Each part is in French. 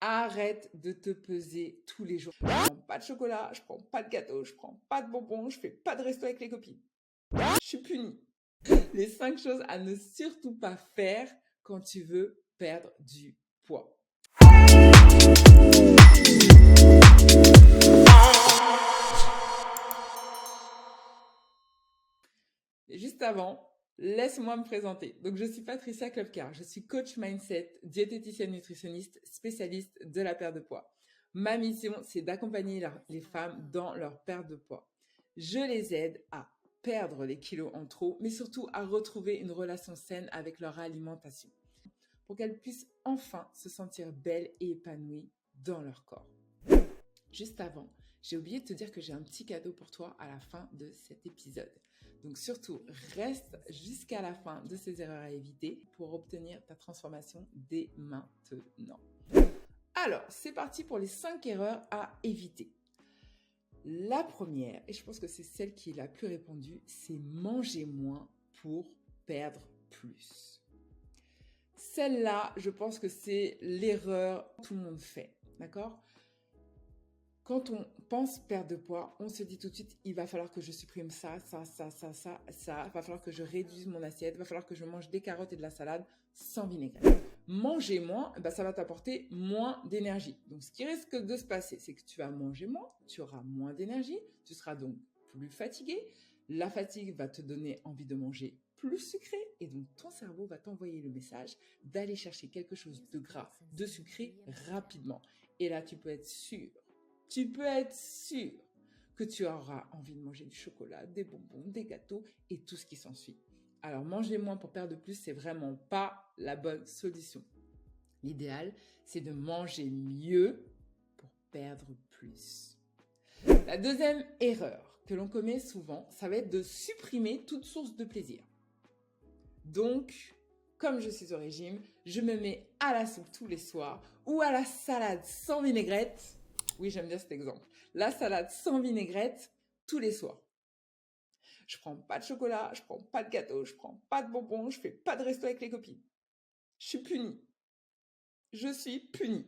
Arrête de te peser tous les jours. Je prends pas de chocolat, je prends pas de gâteau, je prends pas de bonbons, je fais pas de resto avec les copines. Je suis punie. Les 5 choses à ne surtout pas faire quand tu veux perdre du poids. Et juste avant, laisse-moi me présenter. Donc, je suis Patricia Klopkar. Je suis coach mindset, diététicienne nutritionniste, spécialiste de la perte de poids. Ma mission, c'est d'accompagner les femmes dans leur perte de poids. Je les aide à perdre les kilos en trop, mais surtout à retrouver une relation saine avec leur alimentation pour qu'elles puissent enfin se sentir belles et épanouies dans leur corps. Juste avant, j'ai oublié de te dire que j'ai un petit cadeau pour toi à la fin de cet épisode. Donc surtout, reste jusqu'à la fin de ces erreurs à éviter pour obtenir ta transformation dès maintenant. Alors, c'est parti pour les 5 erreurs à éviter. La première, et je pense que c'est celle qui est la plus répandue, c'est manger moins pour perdre plus. Celle-là, je pense que c'est l'erreur que tout le monde fait, d'accord ? Quand on pense perdre de poids, on se dit tout de suite, il va falloir que je supprime ça. Il va falloir que je réduise mon assiette, il va falloir que je mange des carottes et de la salade sans vinaigrette. Manger moins, ça va t'apporter moins d'énergie. Donc, ce qui risque de se passer, c'est que tu vas manger moins, tu auras moins d'énergie, tu seras donc plus fatigué. La fatigue va te donner envie de manger plus sucré et donc ton cerveau va t'envoyer le message d'aller chercher quelque chose de gras, de sucré rapidement. Et là, tu peux être sûr que tu auras envie de manger du chocolat, des bonbons, des gâteaux et tout ce qui s'ensuit. Alors, manger moins pour perdre plus, c'est vraiment pas la bonne solution. L'idéal, c'est de manger mieux pour perdre plus. La deuxième erreur que l'on commet souvent, ça va être de supprimer toute source de plaisir. Donc, comme je suis au régime, je me mets à la soupe tous les soirs ou à la salade sans vinaigrette. Oui, j'aime bien cet exemple. La salade sans vinaigrette tous les soirs. Je prends pas de chocolat, je prends pas de gâteau, je prends pas de bonbons, je fais pas de resto avec les copines. Je suis punie. Je suis punie.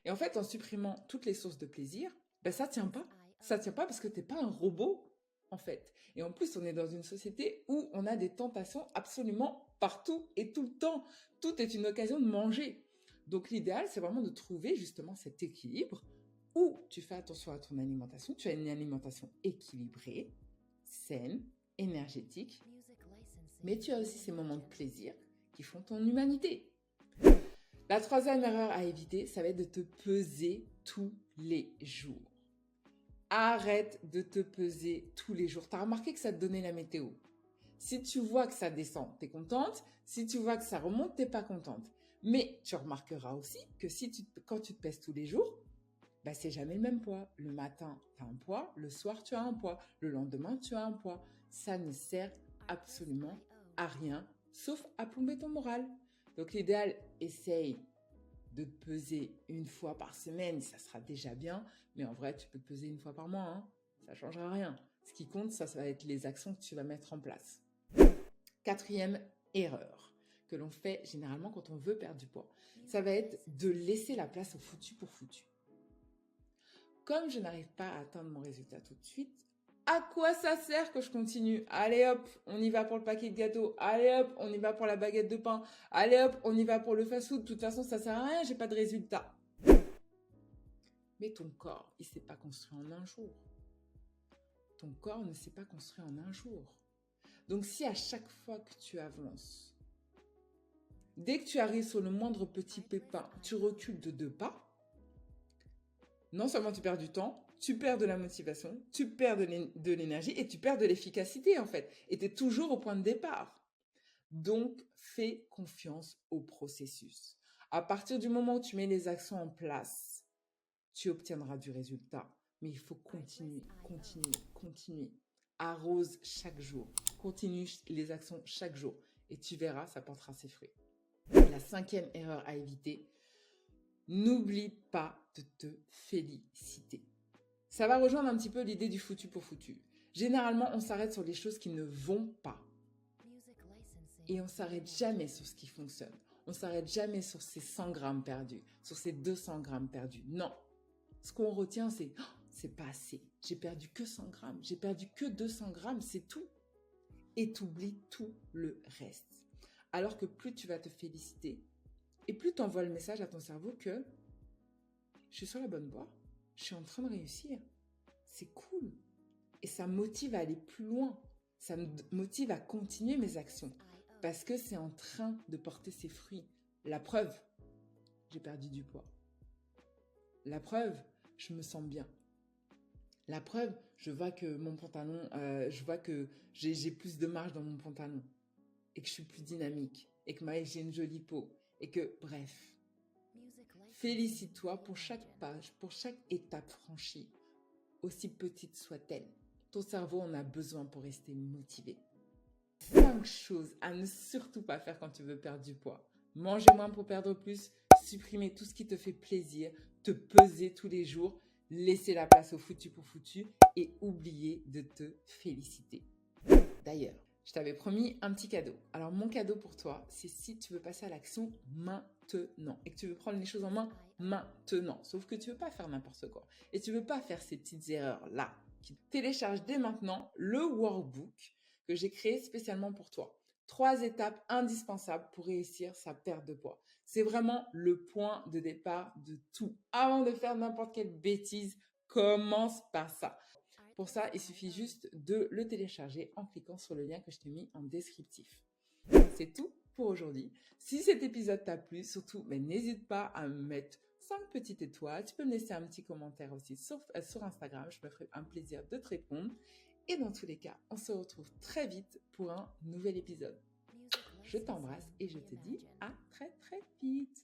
Et en fait, en supprimant toutes les sources de plaisir, ça tient pas. Ça tient pas parce que t'es pas un robot, en fait. Et en plus, on est dans une société où on a des tentations absolument partout et tout le temps. Tout est une occasion de manger. Donc l'idéal, c'est vraiment de trouver justement cet équilibre où tu fais attention à ton alimentation, tu as une alimentation équilibrée, saine, énergétique, mais tu as aussi ces moments de plaisir qui font ton humanité. La troisième erreur à éviter, ça va être de te peser tous les jours. Arrête de te peser tous les jours. Tu as remarqué que ça te donnait la météo. Si tu vois que ça descend, tu es contente. Si tu vois que ça remonte, tu n'es pas contente. Mais tu remarqueras aussi que quand tu te pèses tous les jours, c'est jamais le même poids. Le matin, tu as un poids. Le soir, tu as un poids. Le lendemain, tu as un poids. Ça ne sert absolument à rien, sauf à plomber ton moral. Donc l'idéal, essaye de te peser une fois par semaine, ça sera déjà bien. Mais en vrai, tu peux te peser une fois par mois, hein. Ça ne changera rien. Ce qui compte, ça va être les actions que tu vas mettre en place. Quatrième erreur que l'on fait généralement quand on veut perdre du poids, ça va être de laisser la place au foutu pour foutu. Comme je n'arrive pas à atteindre mon résultat tout de suite, à quoi ça sert que je continue ? Allez hop, on y va pour le paquet de gâteaux. Allez hop, on y va pour la baguette de pain. Allez hop, on y va pour le fast-food. De toute façon, ça sert à rien, j'ai pas de résultat. Mais ton corps, il s'est pas construit en un jour. Ton corps ne s'est pas construit en un jour. Donc si à chaque fois que tu avances, dès que tu arrives sur le moindre petit pépin, tu recules de 2 pas, non seulement tu perds du temps, tu perds de la motivation, tu perds de l'énergie et tu perds de l'efficacité en fait. Et tu es toujours au point de départ. Donc, fais confiance au processus. À partir du moment où tu mets les actions en place, tu obtiendras du résultat. Mais il faut continuer. Arrose chaque jour. Continue les actions chaque jour. Et tu verras, ça portera ses fruits. La 5e erreur à éviter, n'oublie pas de te féliciter. Ça va rejoindre un petit peu l'idée du foutu pour foutu. Généralement, on s'arrête sur les choses qui ne vont pas. Et on ne s'arrête jamais sur ce qui fonctionne. On ne s'arrête jamais sur ces 100 grammes perdus, sur ces 200 grammes perdus. Non. Ce qu'on retient, c'est oh, c'est pas assez. J'ai perdu que 100 grammes. J'ai perdu que 200 grammes. C'est tout. Et t'oublies tout le reste. Alors que plus tu vas te féliciter et plus tu envoies le message à ton cerveau que je suis sur la bonne voie, je suis en train de réussir. C'est cool. Et ça me motive à aller plus loin. Ça me motive à continuer mes actions parce que c'est en train de porter ses fruits. La preuve, j'ai perdu du poids. La preuve, je me sens bien. La preuve, je vois que mon pantalon, je vois que j'ai plus de marge dans mon pantalon et que je suis plus dynamique et que j'ai une jolie peau et que, bref, félicite-toi pour chaque page, pour chaque étape franchie, aussi petite soit-elle. Ton cerveau en a besoin pour rester motivé. 5 choses à ne surtout pas faire quand tu veux perdre du poids. Manger moins pour perdre plus, supprimer tout ce qui te fait plaisir, te peser tous les jours, laisser la place au foutu pour foutu et oublier de te féliciter. D'ailleurs, je t'avais promis un petit cadeau. Alors mon cadeau pour toi, c'est si tu veux passer à l'action maintenant et que tu veux prendre les choses en main maintenant. Sauf que tu veux pas faire n'importe quoi et tu veux pas faire ces petites erreurs-là. Télécharge dès maintenant le workbook que j'ai créé spécialement pour toi. 3 étapes indispensables pour réussir sa perte de poids. C'est vraiment le point de départ de tout. Avant de faire n'importe quelle bêtise, commence par ça. Pour ça, il suffit juste de le télécharger en cliquant sur le lien que je t'ai mis en descriptif. C'est tout pour aujourd'hui. Si cet épisode t'a plu, surtout, n'hésite pas à me mettre 5 petites étoiles. Tu peux me laisser un petit commentaire aussi sur Instagram. Je me ferai un plaisir de te répondre. Et dans tous les cas, on se retrouve très vite pour un nouvel épisode. Je t'embrasse et je te dis à très très vite.